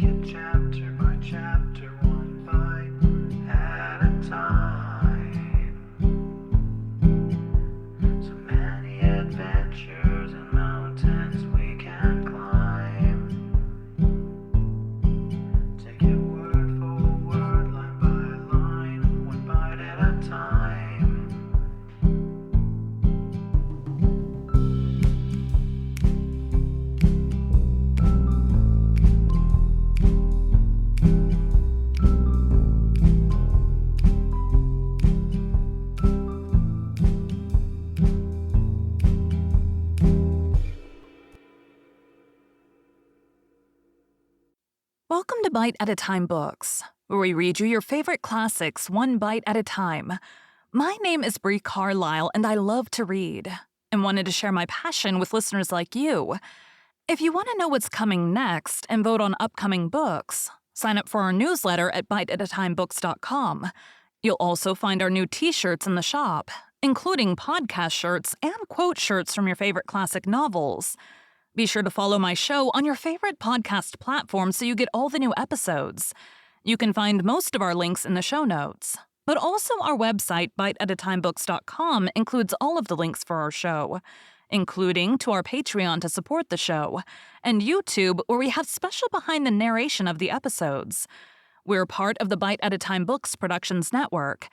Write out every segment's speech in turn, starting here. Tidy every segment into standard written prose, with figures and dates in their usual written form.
it chapter by chapter, one bite at a time. So many adventures and mountains we can climb. Take it word for word, line by line, one bite at a time. Welcome to Bite at a Time Books, where we read you your favorite classics one bite at a time. My name is Bree Carlile, and I love to read, and wanted to share my passion with listeners like you. If you want to know what's coming next and vote on upcoming books, sign up for our newsletter at biteatatimebooks.com. You'll also find our new t-shirts in the shop, including podcast shirts and quote shirts from your favorite classic novels. Be sure to follow my show on your favorite podcast platform so you get all the new episodes. You can find most of our links in the show notes. But also our website, biteatatimebooks.com, includes all of the links for our show, including to our Patreon to support the show, and YouTube, where we have special behind the narration of the episodes. We're part of the Bite at a Time Books Productions Network.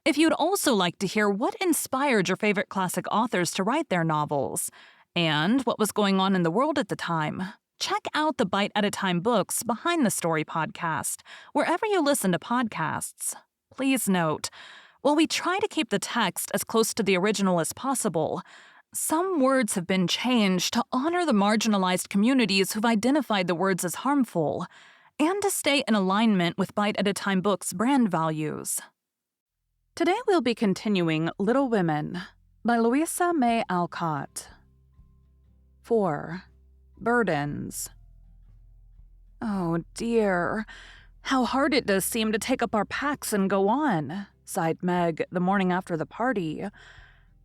If you'd also like to hear what inspired your favorite classic authors to write their novels, and what was going on in the world at the time, check out the Bite at a Time Books Behind the Story podcast, wherever you listen to podcasts. Please note, while we try to keep the text as close to the original as possible, some words have been changed to honor the marginalized communities who've identified the words as harmful, and to stay in alignment with Bite at a Time Books' brand values. Today we'll be continuing Little Women by Louisa May Alcott. 4. Burdens. Oh dear, how hard it does seem to take up our packs and go on, sighed Meg the morning after the party.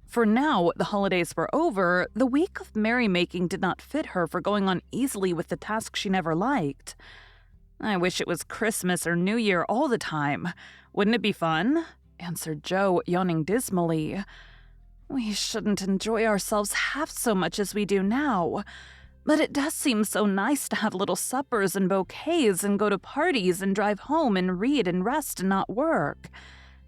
For now the holidays were over, the week of merrymaking did not fit her for going on easily with the task she never liked. I wish it was Christmas or New Year all the time. Wouldn't it be fun? Answered Jo, yawning dismally. We shouldn't enjoy ourselves half so much as we do now, but it does seem so nice to have little suppers and bouquets and go to parties and drive home and read and rest and not work.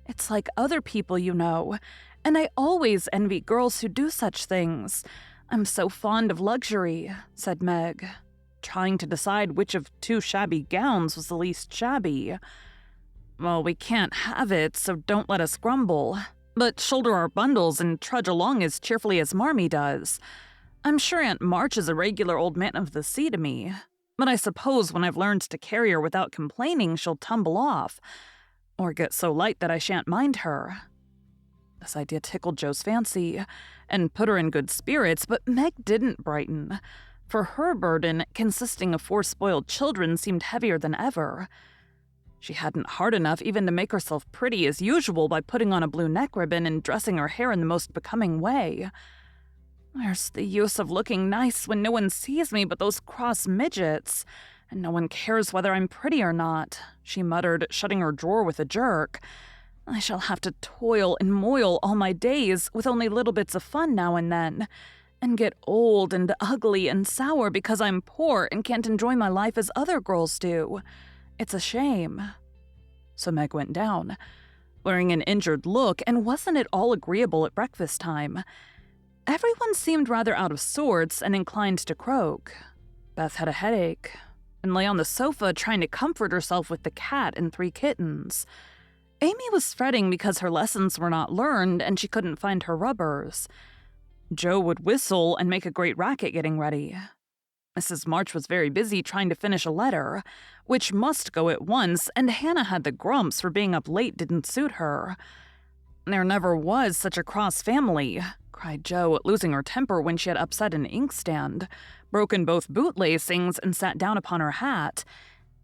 It's like other people, you know, and I always envy girls who do such things. I'm so fond of luxury, said Meg, trying to decide which of two shabby gowns was the least shabby. Well, we can't have it, so don't let us grumble. But shoulder our bundles and trudge along as cheerfully as Marmee does. I'm sure Aunt March is a regular old man of the sea to me, but I suppose when I've learned to carry her without complaining, she'll tumble off, or get so light that I shan't mind her. This idea tickled Jo's fancy, and put her in good spirits, but Meg didn't brighten, for her burden, consisting of 4 spoiled children, seemed heavier than ever. She hadn't heart enough even to make herself pretty as usual by putting on a blue neck ribbon and dressing her hair in the most becoming way. Where's the use of looking nice when no one sees me but those cross midgets, and no one cares whether I'm pretty or not, she muttered, shutting her drawer with a jerk. I shall have to toil and moil all my days with only little bits of fun now and then, and get old and ugly and sour because I'm poor and can't enjoy my life as other girls do. It's a shame. So Meg went down, wearing an injured look, and wasn't at all agreeable at breakfast time. Everyone seemed rather out of sorts and inclined to croak. Beth had a headache, and lay on the sofa trying to comfort herself with the cat and 3 kittens. Amy was fretting because her lessons were not learned and she couldn't find her rubbers. Jo would whistle and make a great racket getting ready. Mrs. March was very busy trying to finish a letter, which must go at once, and Hannah had the grumps for being up late didn't suit her. There never was such a cross family, cried Jo, losing her temper when she had upset an inkstand, broken both boot-lacings, and sat down upon her hat.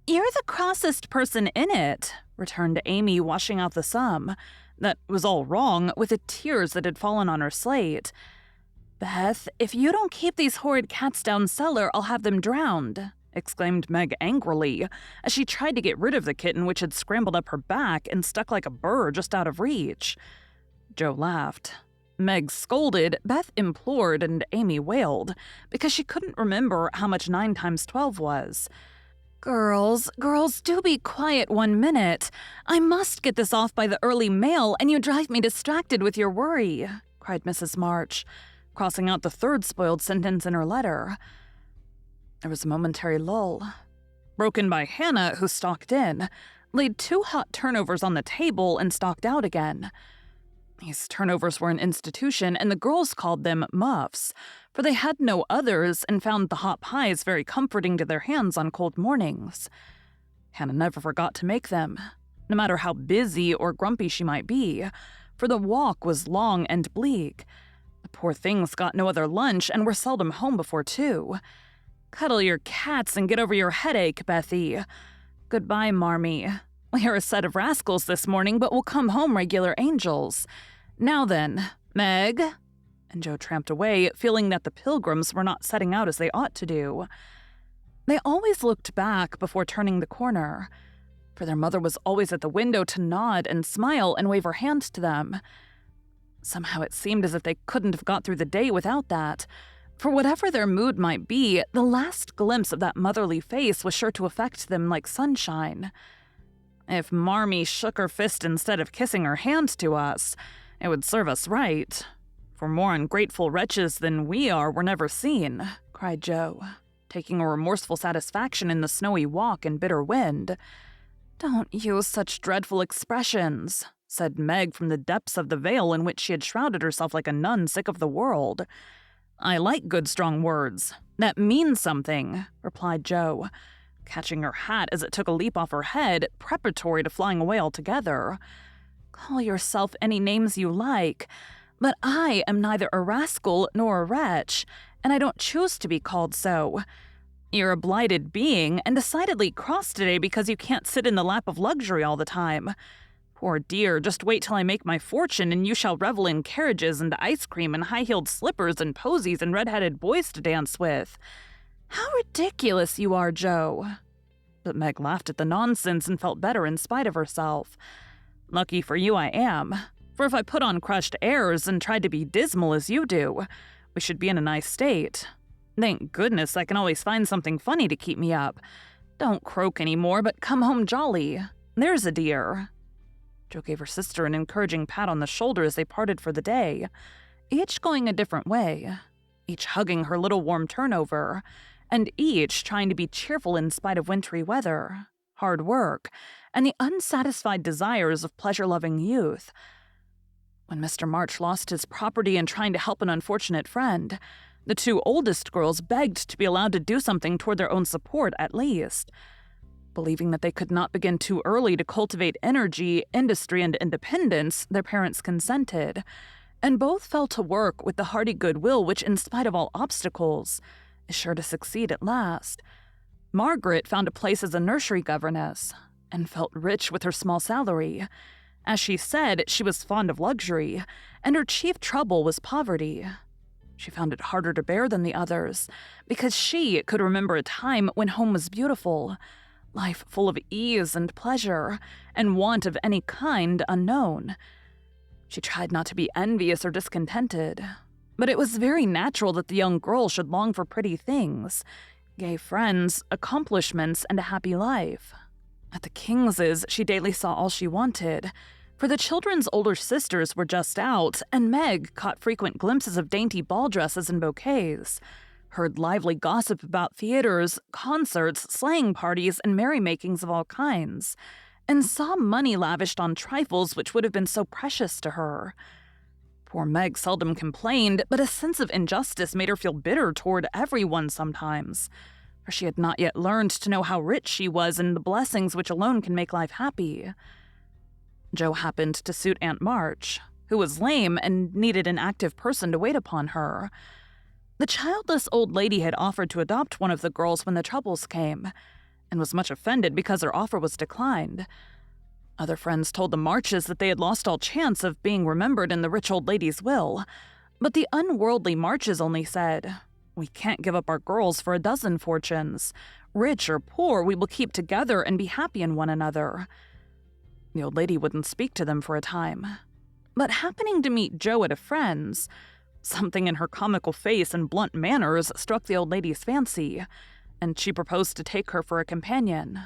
You're the crossest person in it, returned Amy, washing out the sum. That was all wrong, with the tears that had fallen on her slate. Beth, if you don't keep these horrid cats down cellar, I'll have them drowned, exclaimed Meg angrily, as she tried to get rid of the kitten which had scrambled up her back and stuck like a burr just out of reach. Joe laughed. Meg scolded, Beth implored, and Amy wailed, because she couldn't remember how much 9 times 12 was. Girls, do be quiet 1 minute. I must get this off by the early mail, and you drive me distracted with your worry, cried Mrs. March, crossing out the 3rd spoiled sentence in her letter. There was a momentary lull, broken by Hannah, who stalked in, laid 2 hot turnovers on the table, and stalked out again. These turnovers were an institution, and the girls called them muffs, for they had no others and found the hot pies very comforting to their hands on cold mornings. Hannah never forgot to make them, no matter how busy or grumpy she might be, for the walk was long and bleak. The poor things got no other lunch and were seldom home before 2. Cuddle your cats and get over your headache, Bethy. Goodbye, Marmee. We are a set of rascals this morning, but we'll come home regular angels. Now then, Meg. And Joe tramped away, feeling that the Pilgrims were not setting out as they ought to do. They always looked back before turning the corner, for their mother was always at the window to nod and smile and wave her hand to them. Somehow it seemed as if they couldn't have got through the day without that, for whatever their mood might be, the last glimpse of that motherly face was sure to affect them like sunshine. If Marmee shook her fist instead of kissing her hand to us, it would serve us right. For more ungrateful wretches than we are were never seen, cried Joe, taking a remorseful satisfaction in the snowy walk and bitter wind. Don't use such dreadful expressions, said Meg from the depths of the veil in which she had shrouded herself like a nun sick of the world. I like good strong words. That means something, replied Joe, catching her hat as it took a leap off her head, preparatory to flying away altogether. Call yourself any names you like, but I am neither a rascal nor a wretch, and I don't choose to be called so. You're a blighted being, and decidedly cross today because you can't sit in the lap of luxury all the time. Poor dear, just wait till I make my fortune, and you shall revel in carriages and ice cream and high-heeled slippers and posies and red-headed boys to dance with. How ridiculous you are, Joe. But Meg laughed at the nonsense and felt better in spite of herself. Lucky for you I am, for if I put on crushed airs and tried to be dismal as you do, we should be in a nice state. Thank goodness I can always find something funny to keep me up. Don't croak any more, but come home jolly. There's a dear. Joe gave her sister an encouraging pat on the shoulder as they parted for the day, each going a different way, each hugging her little warm turnover, and each trying to be cheerful in spite of wintry weather, hard work, and the unsatisfied desires of pleasure-loving youth. When Mr. March lost his property in trying to help an unfortunate friend, the 2 oldest girls begged to be allowed to do something toward their own support at least. Believing that they could not begin too early to cultivate energy, industry, and independence, their parents consented, and both fell to work with the hearty goodwill which, in spite of all obstacles, is sure to succeed at last. Margaret found a place as a nursery governess, and felt rich with her small salary. As she said, she was fond of luxury, and her chief trouble was poverty. She found it harder to bear than the others, because she could remember a time when home was beautiful, life full of ease and pleasure, and want of any kind unknown. She tried not to be envious or discontented, but it was very natural that the young girl should long for pretty things, gay friends, accomplishments, and a happy life. At the Kingses, she daily saw all she wanted, for the children's older sisters were just out, and Meg caught frequent glimpses of dainty ball dresses and bouquets, heard lively gossip about theaters, concerts, sleighing parties, and merrymakings of all kinds, and saw money lavished on trifles which would have been so precious to her. Poor Meg seldom complained, but a sense of injustice made her feel bitter toward everyone sometimes, for she had not yet learned to know how rich she was and the blessings which alone can make life happy. Joe happened to suit Aunt March, who was lame and needed an active person to wait upon her. The childless old lady had offered to adopt one of the girls when the troubles came, and was much offended because her offer was declined. Other friends told the Marches that they had lost all chance of being remembered in the rich old lady's will, but the unworldly Marches only said, "We can't give up our girls for a dozen fortunes," Rich or poor, we will keep together and be happy in one another." The old lady wouldn't speak to them for a time. But happening to meet Jo at a friend's, something in her comical face and blunt manners struck the old lady's fancy, and she proposed to take her for a companion.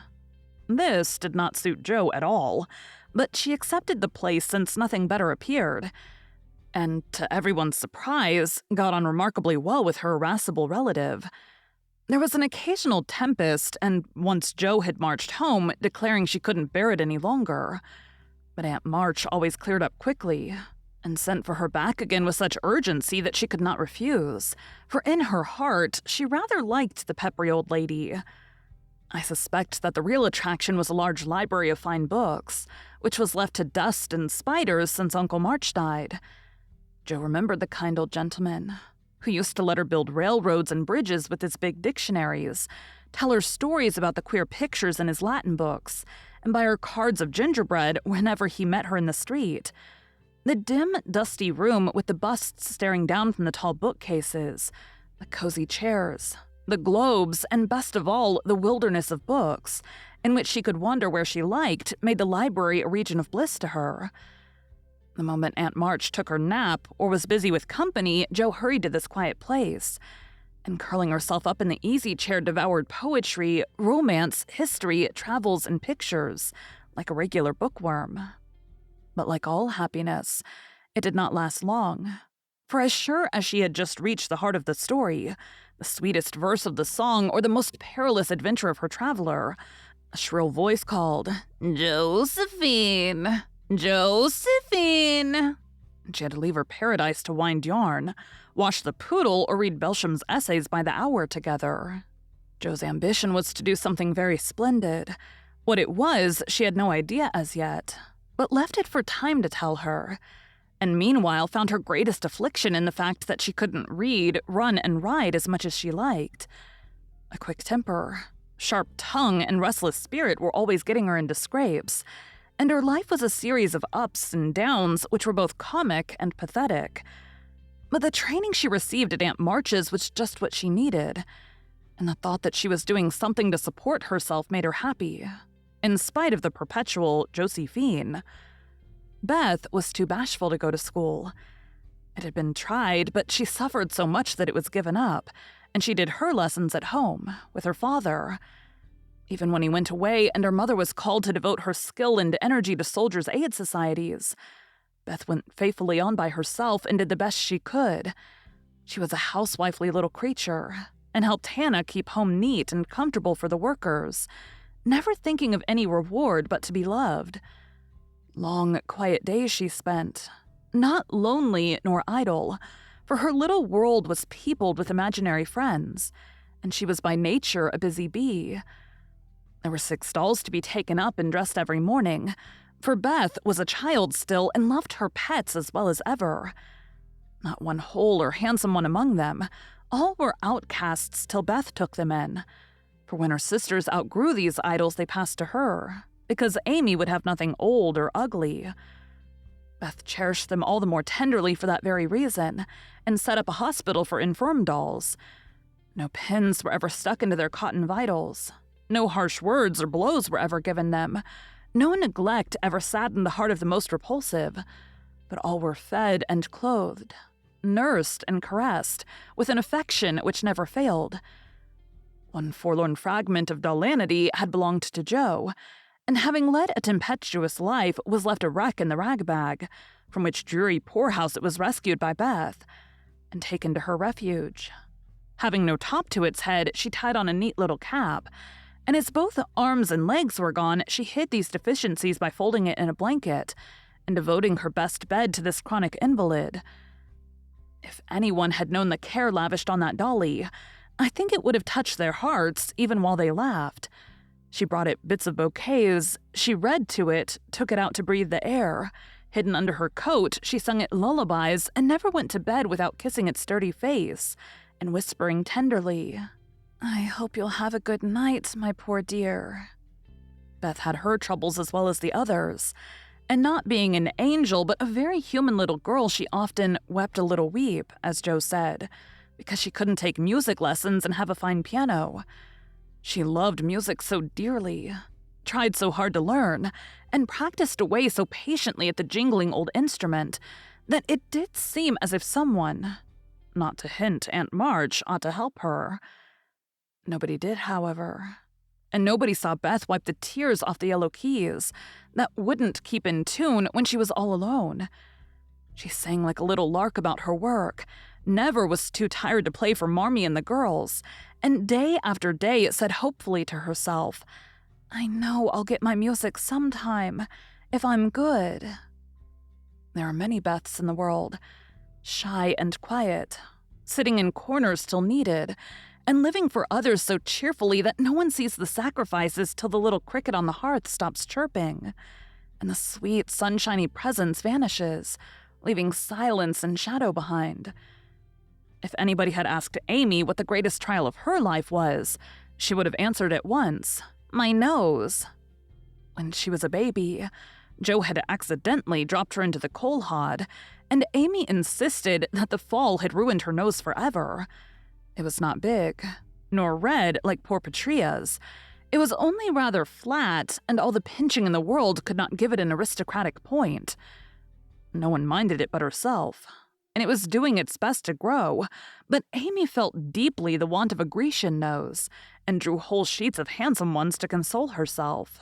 This did not suit Jo at all, but she accepted the place since nothing better appeared, and to everyone's surprise, got on remarkably well with her irascible relative. There was an occasional tempest, and once Jo had marched home, declaring she couldn't bear it any longer. But Aunt March always cleared up quickly, and sent for her back again with such urgency that she could not refuse, for in her heart she rather liked the peppery old lady. I suspect that the real attraction was a large library of fine books, which was left to dust and spiders since Uncle March died. Jo remembered the kind old gentleman, who used to let her build railroads and bridges with his big dictionaries, tell her stories about the queer pictures in his Latin books, and buy her cards of gingerbread whenever he met her in the street. The dim, dusty room with the busts staring down from the tall bookcases, the cozy chairs, the globes, and best of all, the wilderness of books, in which she could wander where she liked, made the library a region of bliss to her. The moment Aunt March took her nap or was busy with company, Jo hurried to this quiet place, and curling herself up in the easy chair devoured poetry, romance, history, travels, and pictures, like a regular bookworm. But like all happiness, it did not last long. For as sure as she had just reached the heart of the story, the sweetest verse of the song, or the most perilous adventure of her traveler, a shrill voice called, "Josephine! Josephine!" She had to leave her paradise to wind yarn, wash the poodle, or read Belsham's essays by the hour together. Jo's ambition was to do something very splendid. What it was, she had no idea as yet, but left it for time to tell her, and meanwhile found her greatest affliction in the fact that she couldn't read, run, and ride as much as she liked. A quick temper, sharp tongue, and restless spirit were always getting her into scrapes, and her life was a series of ups and downs which were both comic and pathetic. But the training she received at Aunt March's was just what she needed, and the thought that she was doing something to support herself made her happy, in spite of the perpetual Josephine. Beth was too bashful to go to school. It had been tried, but she suffered so much that it was given up, and she did her lessons at home, with her father. Even when he went away and her mother was called to devote her skill and energy to soldiers' aid societies, Beth went faithfully on by herself and did the best she could. She was a housewifely little creature, and helped Hannah keep home neat and comfortable for the workers, never thinking of any reward but to be loved. Long, quiet days she spent, not lonely nor idle, for her little world was peopled with imaginary friends, and she was by nature a busy bee. There were 6 dolls to be taken up and dressed every morning, for Beth was a child still and loved her pets as well as ever. Not one whole or handsome one among them. All were outcasts till Beth took them in, for when her sisters outgrew these idols they passed to her, because Amy would have nothing old or ugly. Beth cherished them all the more tenderly for that very reason, and set up a hospital for infirm dolls. No pins were ever stuck into their cotton vitals. No harsh words or blows were ever given them. No neglect ever saddened the heart of the most repulsive, but all were fed and clothed, nursed and caressed, with an affection which never failed. One forlorn fragment of dollanity had belonged to Jo, and having led a tempestuous life, was left a wreck in the rag bag, from which dreary poorhouse it was rescued by Beth, and taken to her refuge. Having no top to its head, she tied on a neat little cap, and as both arms and legs were gone, she hid these deficiencies by folding it in a blanket and devoting her best bed to this chronic invalid. If anyone had known the care lavished on that dolly, I think it would have touched their hearts even while they laughed. She brought it bits of bouquets, she read to it, took it out to breathe the air. Hidden under her coat, she sung it lullabies and never went to bed without kissing its dirty face and whispering tenderly, "I hope you'll have a good night, my poor dear." Beth had her troubles as well as the others, and not being an angel but a very human little girl, she often wept a little weep, as Jo said, because she couldn't take music lessons and have a fine piano. She loved music so dearly, tried so hard to learn, and practiced away so patiently at the jingling old instrument that it did seem as if someone, not to hint Aunt March, ought to help her. Nobody did, however, and nobody saw Beth wipe the tears off the yellow keys that wouldn't keep in tune when she was all alone. She sang like a little lark about her work, never was too tired to play for Marmee and the girls, and day after day said hopefully to herself, "I know I'll get my music sometime, if I'm good." There are many Beths in the world, shy and quiet, sitting in corners till needed, and living for others so cheerfully that no one sees the sacrifices till the little cricket on the hearth stops chirping, and the sweet, sunshiny presence vanishes, leaving silence and shadow behind. If anybody had asked Amy what the greatest trial of her life was, she would have answered at once, "My nose." When she was a baby, Joe had accidentally dropped her into the coal hod, and Amy insisted that the fall had ruined her nose forever. It was not big, nor red like poor Patria's. It was only rather flat, and all the pinching in the world could not give it an aristocratic point. No one minded it but herself, and it was doing its best to grow, but Amy felt deeply the want of a Grecian nose, and drew whole sheets of handsome ones to console herself.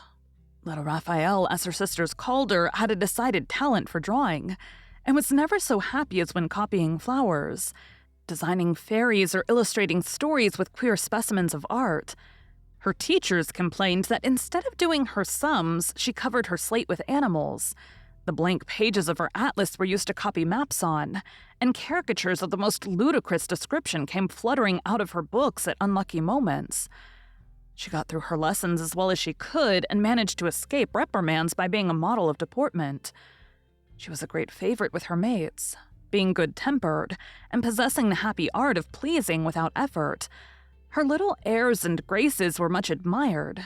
Little Raphael, as her sisters called her, had a decided talent for drawing, and was never so happy as when copying flowers, designing fairies or illustrating stories with queer specimens of art. Her teachers complained that instead of doing her sums, she covered her slate with animals. The blank pages of her atlas were used to copy maps on, and caricatures of the most ludicrous description came fluttering out of her books at unlucky moments. She got through her lessons as well as she could and managed to escape reprimands by being a model of deportment. She was a great favorite with her mates, being good-tempered and possessing the happy art of pleasing without effort. Her little airs and graces were much admired.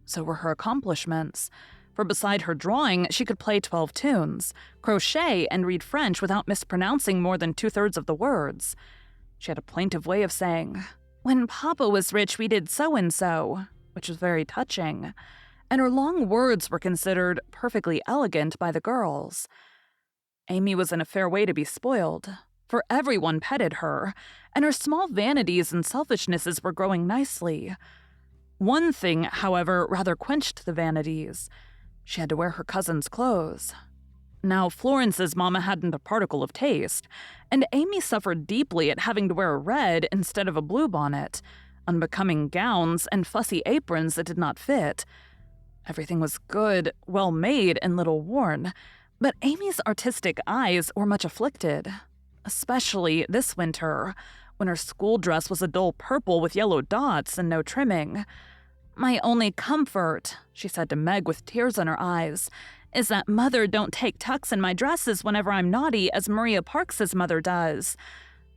So were her accomplishments, for beside her drawing, she could play 12 tunes, crochet, and read French without mispronouncing more than 2/3 of the words. She had a plaintive way of saying, "When Papa was rich, we did so-and-so," which was very touching, and her long words were considered perfectly elegant by the girls. Amy was in a fair way to be spoiled, for everyone petted her, and her small vanities and selfishnesses were growing nicely. One thing, however, rather quenched the vanities. She had to wear her cousin's clothes. Now, Florence's mama hadn't a particle of taste, and Amy suffered deeply at having to wear a red instead of a blue bonnet, unbecoming gowns, and fussy aprons that did not fit. Everything was good, well-made, and little worn, but Amy's artistic eyes were much afflicted, especially this winter, when her school dress was a dull purple with yellow dots and no trimming. "My only comfort," she said to Meg with tears in her eyes, "is that Mother don't take tucks in my dresses whenever I'm naughty as Maria Parks's mother does.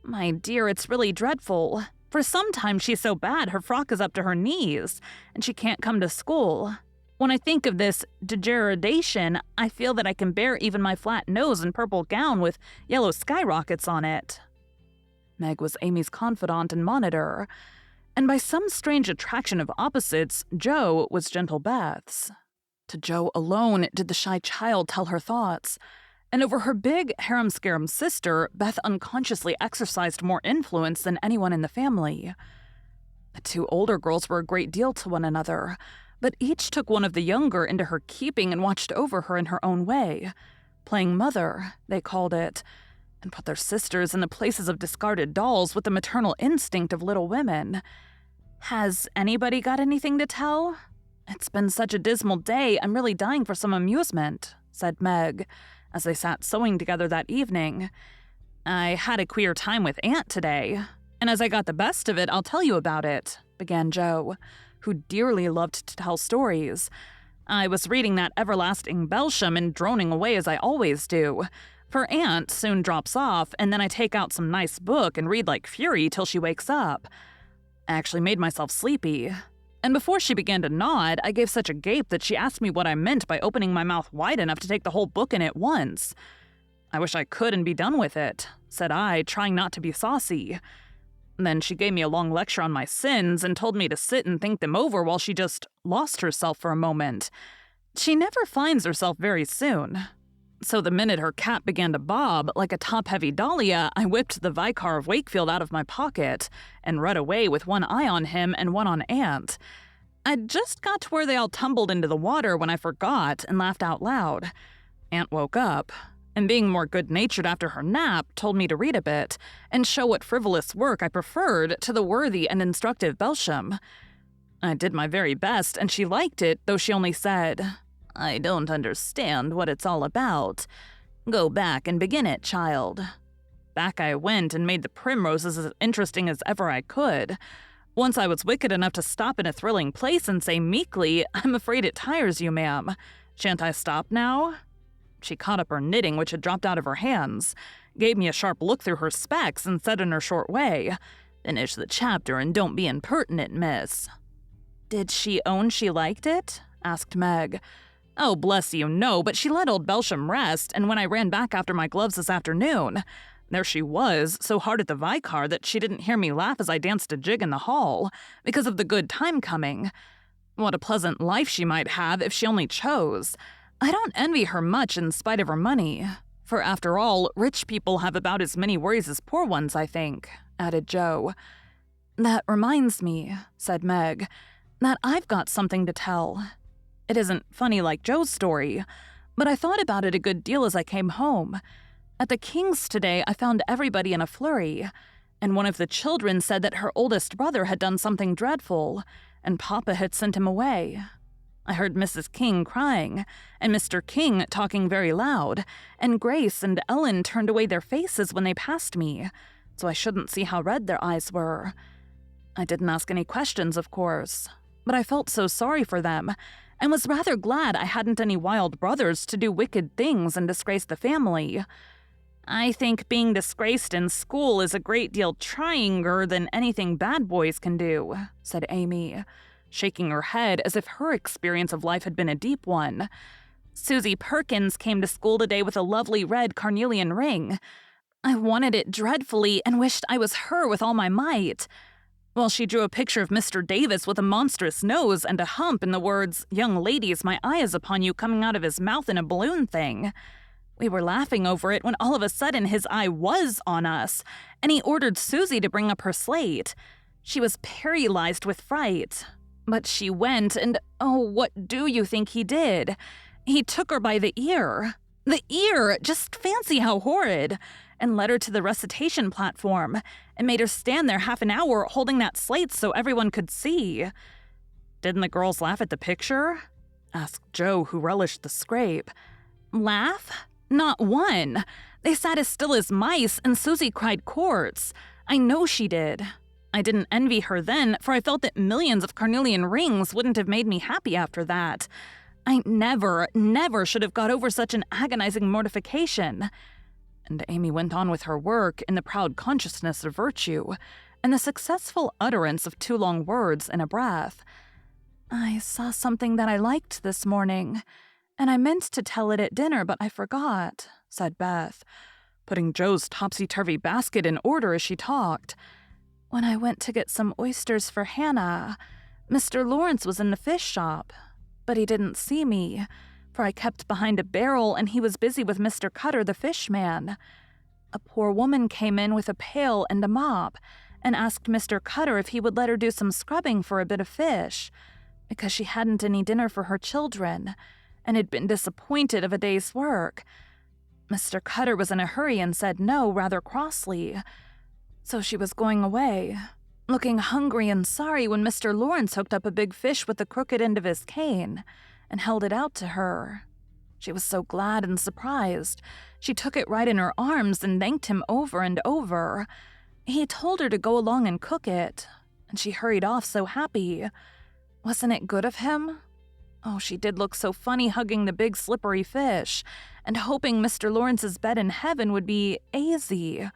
My dear, it's really dreadful, for sometimes she's so bad her frock is up to her knees, and she can't come to school. When I think of this degradation, I feel that I can bear even my flat nose and purple gown with yellow skyrockets on it." Meg was Amy's confidant and monitor, and by some strange attraction of opposites, Joe was gentle Beth's. To Joe alone did the shy child tell her thoughts, and over her big harum-scarum sister, Beth unconsciously exercised more influence than anyone in the family. The two older girls were a great deal to one another, but each took one of the younger into her keeping and watched over her in her own way. Playing mother, they called it, and put their sisters in the places of discarded dolls with the maternal instinct of little women. "Has anybody got anything to tell? It's been such a dismal day, I'm really dying for some amusement," said Meg, as they sat sewing together that evening. "I had a queer time with Aunt today, and as I got the best of it, I'll tell you about it," began Joe, who dearly loved to tell stories. "I was reading that everlasting Belsham and droning away as I always do, for Aunt soon drops off, and then I take out some nice book and read like fury till she wakes up. I actually made myself sleepy, and before she began to nod, I gave such a gape that she asked me what I meant by opening my mouth wide enough to take the whole book in at once. I wish I could and be done with it," said I, trying not to be saucy. Then she gave me a long lecture on my sins and told me to sit and think them over while she just lost herself for a moment. She never finds herself very soon. So the minute her cap began to bob, like a top-heavy dahlia, I whipped the Vicar of Wakefield out of my pocket and read away with one eye on him and one on Aunt. I just got to where they all tumbled into the water when I forgot and laughed out loud. Aunt woke up, and being more good-natured after her nap, told me to read a bit and show what frivolous work I preferred to the worthy and instructive Belsham. I did my very best, and she liked it, though she only said, "I don't understand what it's all about. Go back and begin it, child." Back I went and made the primroses as interesting as ever I could. Once I was wicked enough to stop in a thrilling place and say meekly, "I'm afraid it tires you, ma'am. Shan't I stop now?" She caught up her knitting, which had dropped out of her hands, gave me a sharp look through her specs, and said in her short way, "Finish the chapter and don't be impertinent, miss." "Did she own she liked it?" asked Meg. "Oh, bless you, no, but she let old Belsham rest, and when I ran back after my gloves this afternoon, there she was, so hard at the Vicar that she didn't hear me laugh as I danced a jig in the hall, because of the good time coming. What a pleasant life she might have if she only chose. I don't envy her much in spite of her money, for after all, rich people have about as many worries as poor ones, I think," added Joe. "That reminds me," said Meg, "that I've got something to tell. It isn't funny like Joe's story, but I thought about it a good deal as I came home. At the King's today, I found everybody in a flurry, and one of the children said that her oldest brother had done something dreadful, and Papa had sent him away. I heard Mrs. King crying, and Mr. King talking very loud, and Grace and Ellen turned away their faces when they passed me, so I shouldn't see how red their eyes were. I didn't ask any questions, of course, but I felt so sorry for them, and was rather glad I hadn't any wild brothers to do wicked things and disgrace the family. I think being disgraced in school is a great deal tryinger than anything bad boys can do," said Amy, shaking her head as if her experience of life had been a deep one. "Susie Perkins came to school today with a lovely red carnelian ring. I wanted it dreadfully and wished I was her with all my might. Well, she drew a picture of Mr. Davis with a monstrous nose and a hump and the words, 'Young ladies, my eye is upon you,' coming out of his mouth in a balloon thing. We were laughing over it when all of a sudden his eye was on us, and he ordered Susie to bring up her slate. She was paralyzed with fright. But she went, and oh, what do you think he did? He took her by the ear. The ear! Just fancy how horrid! And led her to the recitation platform, and made her stand there half an hour holding that slate so everyone could see." "Didn't the girls laugh at the picture?" asked Joe, who relished the scrape. "Laugh? Not one. They sat as still as mice, and Susie cried quarts. I know she did. I didn't envy her then, for I felt that millions of carnelian rings wouldn't have made me happy after that. I never, never should have got over such an agonizing mortification." And Amy went on with her work in the proud consciousness of virtue, and the successful utterance of 2 long words in a breath. "I saw something that I liked this morning, and I meant to tell it at dinner, but I forgot," said Beth, putting Joe's topsy-turvy basket in order as she talked. "When I went to get some oysters for Hannah, Mr. Lawrence was in the fish shop, but he didn't see me, for I kept behind a barrel and he was busy with Mr. Cutter, the fish man. A poor woman came in with a pail and a mop and asked Mr. Cutter if he would let her do some scrubbing for a bit of fish, because she hadn't any dinner for her children, and had been disappointed of a day's work. Mr. Cutter was in a hurry and said no rather crossly. So she was going away, looking hungry and sorry when Mr. Lawrence hooked up a big fish with the crooked end of his cane and held it out to her. She was so glad and surprised. She took it right in her arms and thanked him over and over. He told her to go along and cook it, and she hurried off so happy. Wasn't it good of him? Oh, she did look so funny hugging the big slippery fish and hoping Mr. Lawrence's bed in heaven would be aisy."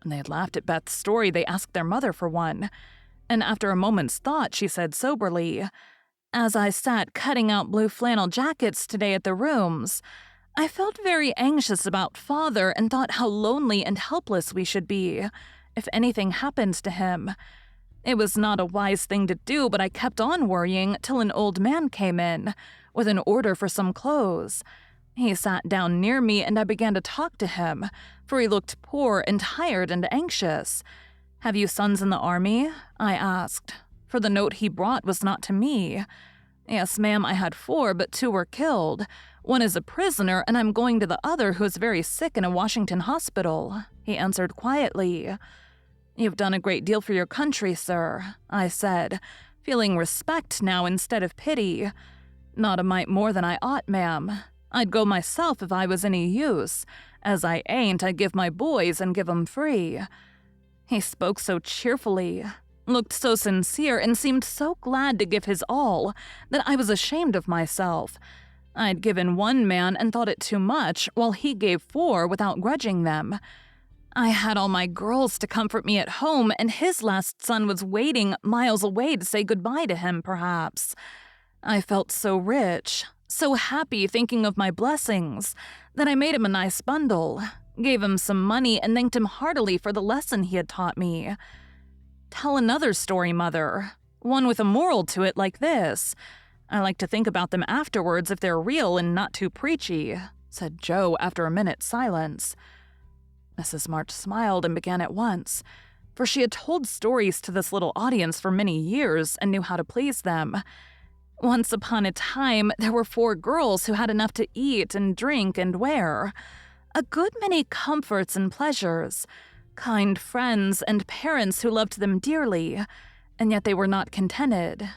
When they had laughed at Beth's story, they asked their mother for one, and after a moment's thought, she said soberly, "As I sat cutting out blue flannel jackets today at the rooms, I felt very anxious about Father and thought how lonely and helpless we should be, if anything happened to him. It was not a wise thing to do, but I kept on worrying till an old man came in with an order for some clothes. He sat down near me and I began to talk to him, for he looked poor and tired and anxious. "Have you sons in the army?" I asked, for the note he brought was not to me. "Yes, ma'am, I had 4, but 2 were killed. One is a prisoner, and I'm going to the other who is very sick in a Washington hospital," he answered quietly. "You've done a great deal for your country, sir," I said, feeling respect now instead of pity. "Not a mite more than I ought, ma'am. I'd go myself if I was any use. As I ain't, I give my boys and give 'em free." He spoke so cheerfully, looked so sincere, and seemed so glad to give his all that I was ashamed of myself. I'd given 1 man and thought it too much, while he gave 4 without grudging them. I had all my girls to comfort me at home, and his last son was waiting miles away to say goodbye to him, perhaps. I felt so rich, so happy thinking of my blessings, that I made him a nice bundle, gave him some money, and thanked him heartily for the lesson he had taught me. "Tell another story, Mother, one with a moral to it like this. I like to think about them afterwards if they're real and not too preachy," said Joe after a minute's silence. Mrs. March smiled and began at once, for she had told stories to this little audience for many years and knew how to please them. "Once upon a time, there were 4 girls who had enough to eat and drink and wear, a good many comforts and pleasures, kind friends and parents who loved them dearly, and yet they were not contented."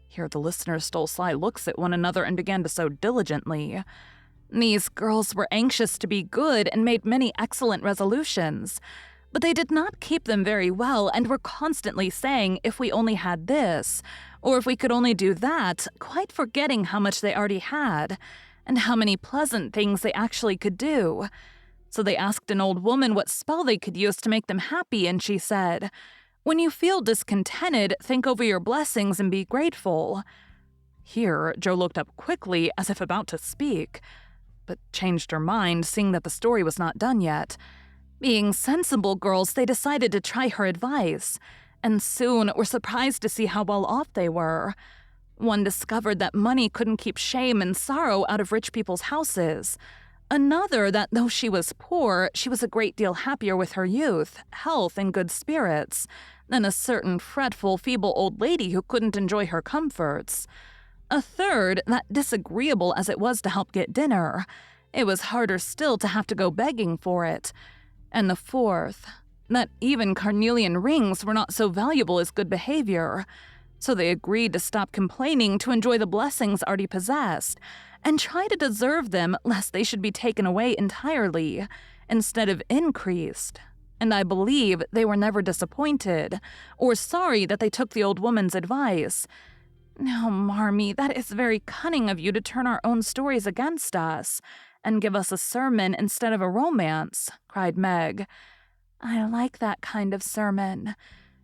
Here the listeners stole sly looks at one another and began to sew diligently. "These girls were anxious to be good and made many excellent resolutions, but they did not keep them very well and were constantly saying if we only had this, or if we could only do that, quite forgetting how much they already had, and how many pleasant things they actually could do. So they asked an old woman what spell they could use to make them happy, and she said, 'When you feel discontented, think over your blessings and be grateful.'" Here Joe looked up quickly as if about to speak, but changed her mind, seeing that the story was not done yet. Being sensible girls, they decided to try her advice, and soon were surprised to see how well off they were. One discovered that money couldn't keep shame and sorrow out of rich people's houses. Another that though she was poor, she was a great deal happier with her youth, health, and good spirits than a certain fretful, feeble old lady who couldn't enjoy her comforts. A third, that disagreeable as it was to help get dinner, it was harder still to have to go begging for it. And the fourth, that even carnelian rings were not so valuable as good behavior. So they agreed to stop complaining to enjoy the blessings already possessed, and try to deserve them lest they should be taken away entirely, instead of increased. And I believe they were never disappointed, or sorry that they took the old woman's advice. "Now, Marmee, that is very cunning of you to turn our own stories against us, and give us a sermon instead of a romance," cried Meg. "I like that kind of sermon.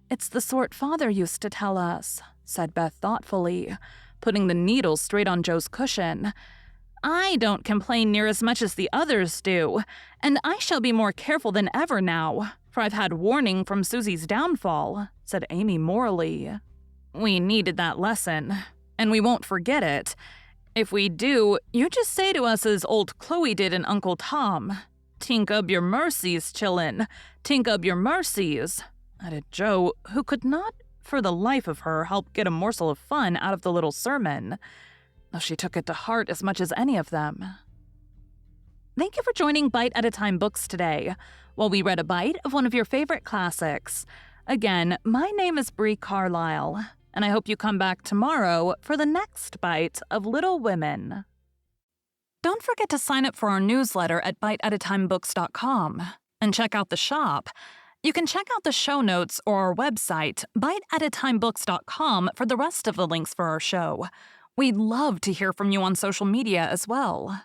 It's the sort Father used to tell us," said Beth thoughtfully, putting the needle straight on Joe's cushion. "I don't complain near as much as the others do, and I shall be more careful than ever now, for I've had warning from Susie's downfall," said Amy morally. "We needed that lesson, and we won't forget it. If we do, you just say to us as old Chloe did in Uncle Tom, 'Tink ob your mercies, chillin', tink ob your mercies,'" added Joe, who could not for the life of her help get a morsel of fun out of the little sermon, though she took it to heart as much as any of them. Thank you for joining Bite at a Time Books today, while we read a bite of one of your favorite classics. Again, my name is Bree Carlile, and I hope you come back tomorrow for the next bite of Little Women. Don't forget to sign up for our newsletter at biteatatimebooks.com and check out the shop. You can check out the show notes or our website, biteatatimebooks.com, for the rest of the links for our show. We'd love to hear from you on social media as well.